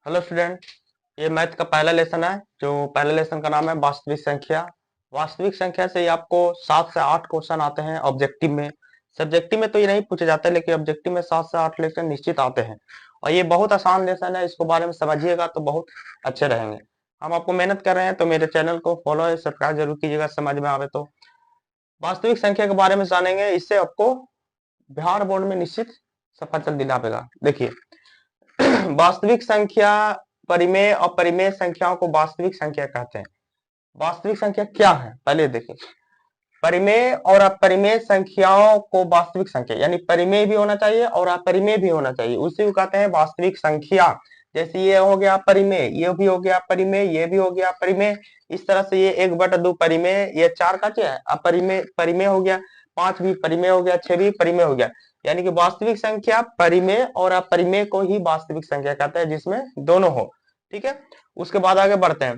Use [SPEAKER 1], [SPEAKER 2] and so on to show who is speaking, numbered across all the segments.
[SPEAKER 1] Hello student. ये math का पहला लेसन है। जो पहले लेसन का नाम है वास्तविक संख्या। वास्तविक संख्या से ही आपको 7 से 8 क्वेश्चन आते हैं ऑब्जेक्टिव में। सब्जेक्टिव में तो ये नहीं पूछे जाते, लेकिन ऑब्जेक्टिव में 7 से 8 लेसन निश्चित आते हैं। और ये बहुत आसान लेसन है, इसको बारे में समझिएगा तो बहुत अच्छे रहेंगे। हम आपको मेहनत कर रहे हैं तो मेरे चैनल को फॉलो या सब्सक्राइब जरूर कीजिएगा, समझ में आवे तो। वास्तविक संख्या के बारे में जानेंगे, इससे आपको बिहार बोर्ड में निश्चित सफलता दिलाएगा। देखिए, वास्तविक संख्या, परिमेय और परिमेय संख्याओं को वास्तविक संख्या कहते हैं। वास्तविक संख्या क्या है पहले देखिए। परिमेय और अपरिमेय संख्याओं को वास्तविक संख्या, यानी परिमेय भी होना चाहिए और अपरिमेय भी होना चाहिए, उसी को कहते हैं वास्तविक संख्या। जैसे ये हो गया परिमेय, ये भी हो गया परिमेय, ये भी हो गया परिमेय। इस तरह से ये 1/2 परिमेय, ये 4 का क्या है अपरिमेय, परिमेय हो गया। 5 भी परिमेय हो गया, 6 भी परिमेय हो गया। यानी कि वास्तविक संख्या परिमेय और अपरिमेय को ही वास्तविक संख्या कहते हैं, जिसमें दोनों हो। ठीक है, उसके बाद आगे बढ़ते हैं।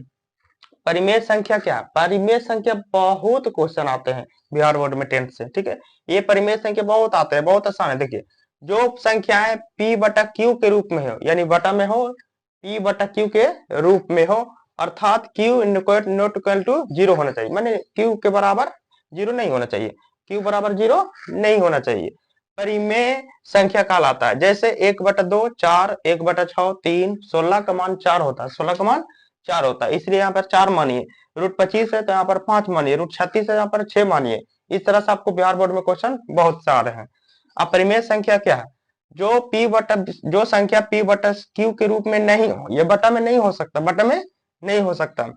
[SPEAKER 1] परिमेय संख्या क्या है? परिमेय संख्या बहुत क्वेश्चन आते हैं बिहार बोर्ड में 10th से। ठीक है, ये परिमेय संख्या बहुत आते हैं, बहुत आसान है। देखिए, जो संख्याएं p/q के रूप में हो, यानी बटा में हो, p/q के रूप में हो, अर्थात q नॉट इक्वल टू 0 होना चाहिए, माने q के बराबर 0 नहीं होना चाहिए, q बराबर 0 नहीं होना चाहिए, परिमेय संख्या कहलाता है। जैसे 1/2 4, 1/6 3, 16 का मान 4 होता है, 16 का मान 4 होता है, इसलिए यहाँ पर 4 मानिए। √25 है तो यहाँ पर 5 मानिए, √36 है यहाँ पर 6 मानिए। इस तरह से आपको बिहार बोर्ड में क्वेश्चन बहुत सारे हैं। अपरिमेय संख्या क्या है? जो संख्या p/q के रूप में नहीं हो, ये बटा में नहीं हो सकता, बटा में नहीं हो सकता,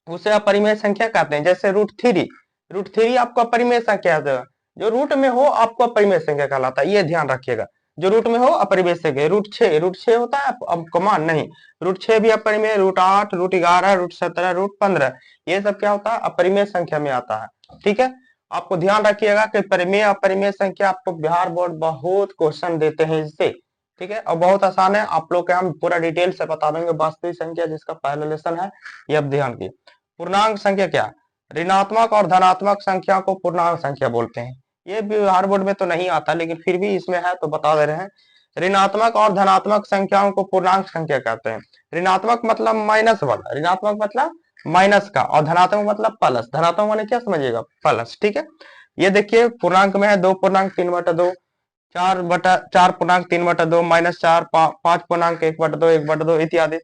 [SPEAKER 1] उसे अपरिमेय संख्या कहते हैं। जैसे √3 आपको अपरिमेय संख्या है, जो रूट में हो आपको अपरिमेय संख्या कहलाता है, ये ध्यान रखिएगा। जो रूट में हो अपरिमेय संख्या। √6 होता है अब कमान नहीं, √6 भी अपरिमेय, √8, √11, √17, √15, ये सब क्या होता है अपरिमेय संख्या में आता है। ठीक है, आपको ध्यान रखिएगा कि परिमेय अपरिमेय संख्या आपको बिहार बोर्ड बहुत क्वेश्चन देते हैं इससे। ठीक है, और बहुत आसान है, आप लोग के हम पूरा डिटेल से बता देंगे। वास्तविक संख्या जिसका पहला लेसन है, ये अब ध्यान दिए। पूर्णांक संख्या क्या? ऋणात्मक और धनात्मक संख्या को पूर्णांक संख्या बोलते हैं। ये बिहार बोर्ड में तो नहीं आता, लेकिन फिर भी इसमें है तो बता दे रहे हैं। ऋणात्मक और धनात्मक संख्याओं को पूर्णांक संख्या कहते हैं। ऋणात्मक मतलब माइनस वाला, ऋणात्मक मतलब माइनस का, और धनात्मक मतलब प्लस। धनात्मक माने क्या समझिएगा? प्लस। ठीक है, ये देखिए पूर्णांक में है 2.3/2, 4.3/2, -4, 5.1/2, 1/2 इत्यादि।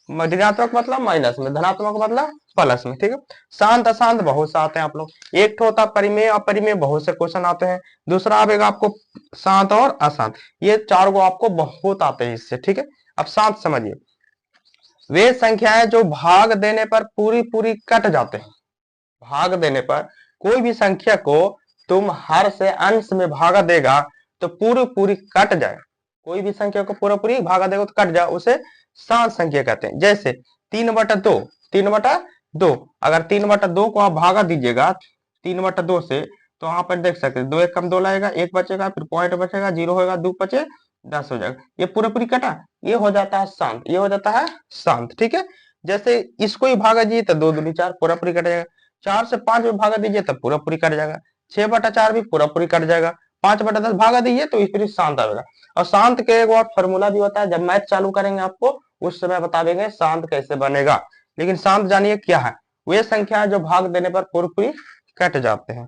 [SPEAKER 1] ऋणात्मक मतलब माइनस में, धनात्मक मतलब प्लस में। ठीक है, शांत अशांत बहुत से आते हैं आप लोग। एक तो होता परिमेय अपरिमेय, बहुत से क्वेश्चन आते हैं। दूसरा आएगा आपको शांत और अशांत, ये 4 को आपको बहुत आते हैं इससे। ठीक है, अब शांत समझिए। वे संख्याएं जो भाग देने पर पूरी पूरी कट जाते हैं। भाग देने पर कोई भी संख्या को तुम हर से अंश में भागा देगा तो पूरी पूरी कट जाए। कोई भी संख्या को पूरा पूरी भागा देगा तो कट जाए, उसे शांत संख्या कहते हैं। जैसे 3/2, 3/2, अगर 3/2 को आप भागा दीजिएगा 3/2 से, तो वहां पर देख सकते हैं 2 एक कम 2 लगेगा, 1 बचेगा, फिर पॉइंट बचेगा, 0 होगा, 2 बचे 10 हो जाएगा, ये पूरा पूरी कटा, ये हो जाता है शांत, ये हो जाता है शांत। ठीक है, जैसे इसको ही भागा दीजिए तो 2 दूनी 4, पूरा पूरी कट जाएगा। 4 से 5 में भागा दीजिए तो पूरा पूरी कट जाएगा। 6/4 भी पूरा पूरी कट जाएगा। 5/10 भागा दीजिए तो इस शांत आएगा। और शांत के एक और फॉर्मूला भी होता है, जब मैथ चालू करेंगे आपको उस समय बता देंगे शांत कैसे बनेगा। लेकिन शांत जानिए क्या है? वे संख्या जो भाग देने पर पूरी पूरी कट जाते हैं।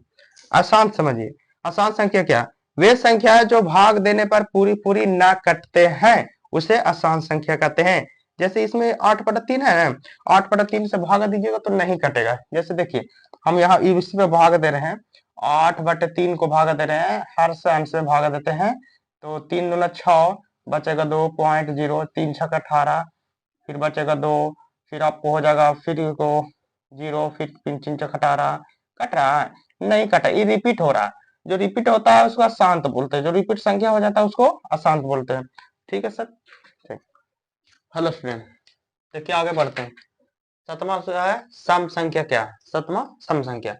[SPEAKER 1] अशांत समझिए, अशांत संख्या क्या? वे संख्याएं जो भाग देने पर पूरी पूरी ना कटते हैं, उसे अशांत संख्या कहते हैं। जैसे इसमें 8/3 है ना, 8/3 से भागा दीजिएगा तो नहीं कटेगा। जैसे देखिए, हम यहाँ इसी में भाग दे रहे हैं, 8/3 को भागा दे रहे हैं, हर से अंश में भागा देते हैं, तो 3 दूना 6, बचेगा 2.0, 3 छक 18, फिर बचेगा 2, फिर आपको हो जाएगा फिर को 0, फिर 3 छक 18। कट रहा है? नहीं कटा, ये रिपीट हो रहा है। जो रिपीट होता है उसको अशांत बोलते हैं, जो रिपीट संख्या हो जाता है उसको अशांत बोलते हैं। ठीक है सर, ठीक। हेलो स्टूडेंट, देखिए आगे बढ़ते हैं। सतमा जो है सम संख्या क्या है? सतमा सम संख्या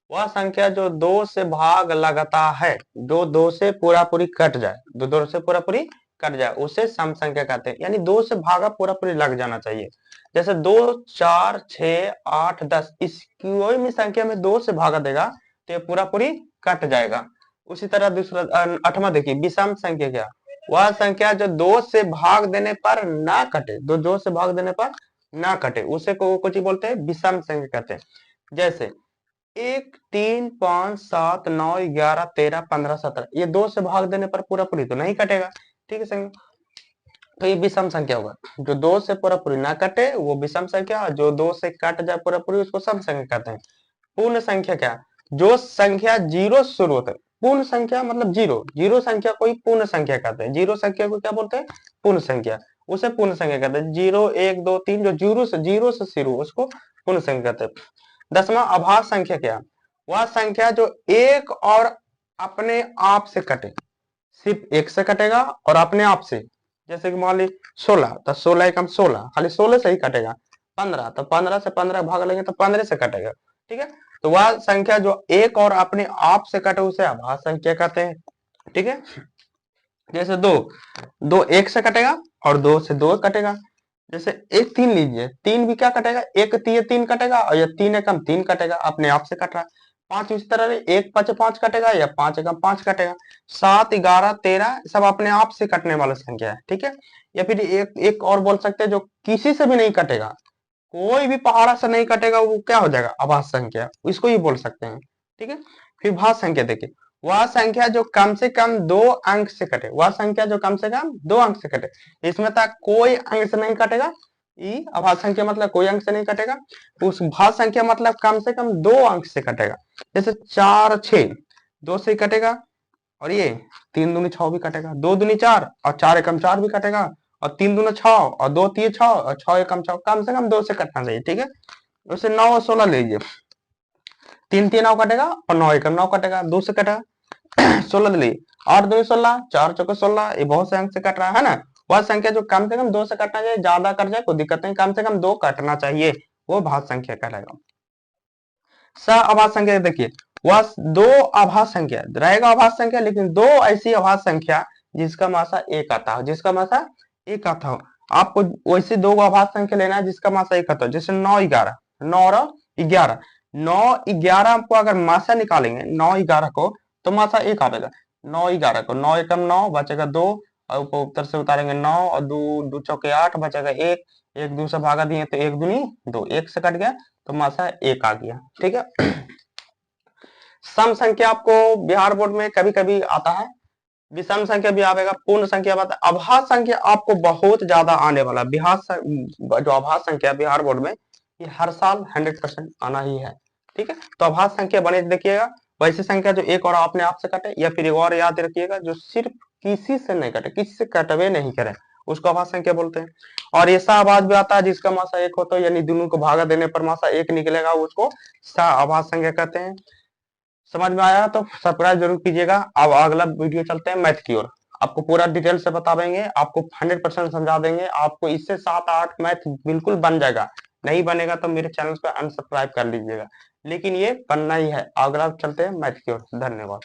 [SPEAKER 1] वह संख्या जो 2 से भाग लगता है, जो 2 से पूरा पूरी कट जाए, 2 से पूरा पूरी कट जाए, उसे सम संख्या कहते हैं। यानी 2 से भागा पूरा पूरी लग जाना चाहिए। जैसे 2, 4, 6, 8, 10, इस कोई भी संख्या में 2 से भागा देगा तो ये पूरा पूरी कट जाएगा। उसी तरह दूसरा 8वां देखिए विषम संख्या क्या? वह संख्या जो 2 से भाग देने पर ना कटे, दो से भाग देने पर ना कटे, उसे को कुछ बोलते हैं विषम संख्या कहते हैं। जैसे 1, 3, 5, 7, 9, 11, 13, 15, 17, ये 2 से भाग देने पर पूरा पूरी तो नहीं कटेगा, ठीक है संख्या, तो ये विषम संख्या होगा। जो 2 से पूरा पूरी ना कटे वो विषम संख्या, जो 2 से कट जाए पूरा पूरी उसको सम संख्या कहते हैं। पूर्ण संख्या क्या, जो संख्या जीरो से शुरू होता है, पूर्ण संख्या मतलब जीरो, जीरो संख्या को ही पूर्ण संख्या कहते हैं। जीरो संख्या को क्या बोलते हैं, पूर्ण संख्या, उसे पूर्ण संख्या कहते हैं। 0, 1, 2, 3 जो जीरो से शुरू उसको पूर्ण संख्या कहते हैं। 10वां अभाज्य संख्या क्या, वह संख्या जो एक और अपने आप से कटे, सिर्फ एक से कटेगा और अपने आप से, जैसे कि मान ली 16, तो 16 एकम 16, खाली 16 से ही कटेगा। 15, तो 15 से 15 भाग लेंगे तो 15 से कटेगा, ठीक है। तो वह संख्या जो एक और अपने आप से कटे उसे अभाज्य संख्या कहते हैं, ठीक है। जैसे 2, 2 एक से कटेगा और 2 से 2 कटेगा। जैसे एक 3 लीजिए, 3 भी क्या कटेगा, एक 3 कटेगा और ये 3 एकम 3 कटेगा, अपने आप से कट रहा है। 5 इस तरह, 1 5 5 कटेगा या 5 एकम 5 कटेगा। 7, 11, 13 सब अपने आप से कटने वाला संख्या है, ठीक है। या फिर एक और बोल सकते हैं जो किसी से भी नहीं कटेगा, कोई भी पहाड़ा से नहीं कटेगा, वो क्या हो जाएगा, अभाज्य संख्या, इसको ही बोल सकते हैं, ठीक है। फिर भाज्य संख्या देखिए, वह संख्या जो कम से कम 2 अंक से कटे, वह संख्या जो कम से कम 2 अंक से कटे, इसमें तक कोई अंक से नहीं कटेगा, ये अभाज्य संख्या मतलब कोई अंक से नहीं कटेगा। उस भाज्य संख्या मतलब कम से कम 2 अंक से कटेगा। जैसे 4, 6 2 से ही कटेगा, और ये 3 दूनी 6 भी कटेगा, 2 दूनी 4 और 4 एकम 4 भी कटेगा, और 3 दूना 6 और 2 3 6 और 6 एकम 6, कम से कम 2 से कटना चाहिए, ठीक है। वैसे 9 और 16 लीजिए, 3 3 9 कटेगा और 9 एकम 9 कटेगा, 2 से कटेगा। 16 ली, 8 दूनी 16, 4 चौके 16, ये बहुत से अंक से कट रहा है ना। वह संख्या जो कम से कम 2 से कटना चाहिए, ज्यादा कट जाए कोई दिक्कत नहीं, कम से कम 2 कटना चाहिए, वो भाज्य संख्या कहलाएगा। अभाज्य संख्या देखिए, वह 2 अभाज्य संख्या रहेगा, अभाज्य संख्या, लेकिन 2 ऐसी अभाज्य संख्या जिसका मासा 1 आता हो, जिसका मासा 1 आता हो। आपको वैसे 2 अभाज्य संख्या लेना है जिसका मासा 1 आता हो, जैसे 9 11, 9 और 11, 9 11 को अगर मासा निकालेंगे, 9 11 को, तो मासा 1 आएगा। 9 11 को 9 एकम 9 बचेगा 2, और उत्तर से उतारेंगे 9 और 2 2 चौके 8 बचेगा 1, 1 2 से भागा दिए तो 1 दूनी 2, 1 से कट गया तो मासा 1 आ गया, ठीक है। सम संख्या आपको बिहार बोर्ड में कभी कभी आता है, विषम संख्या भी आएगा, पूर्ण संख्या आता है। अभाज्य संख्या आपको बहुत ज्यादा आने वाला, जो अभाज्य संख्या बिहार बोर्ड में ये हर साल 100% आना ही है, ठीक है। तो अभाज्य संख्या बने देखिएगा, वैसी संख्या जो एक और अपने आप से कटे, या फिर एक और याद रखिएगा जो सिर्फ किसी से नहीं कटे, किसी से कटवे नहीं करे, उसको अभाज्य संख्या बोलते हैं। और ये सहअभाज्य भी आता है जिसका मासा 1 होता है, यानी दोनों को भागा देने पर मासा 1 निकलेगा, उसको सहअभाज्य संख्या कहते हैं। समझ में आया तो सब्सक्राइब जरूर कीजिएगा। अब अगला वीडियो चलते हैं मैथ की ओर, आपको पूरा डिटेल से बता देंगे, आपको 100% समझा देंगे, आपको इससे 7-8 मैथ बिल्कुल बन जाएगा। नहीं बनेगा तो मेरे चैनल को अनसब्सक्राइब कर लीजिएगा, लेकिन ये बनना ही है। अगला चलते हैं मैथ की ओर, धन्यवाद।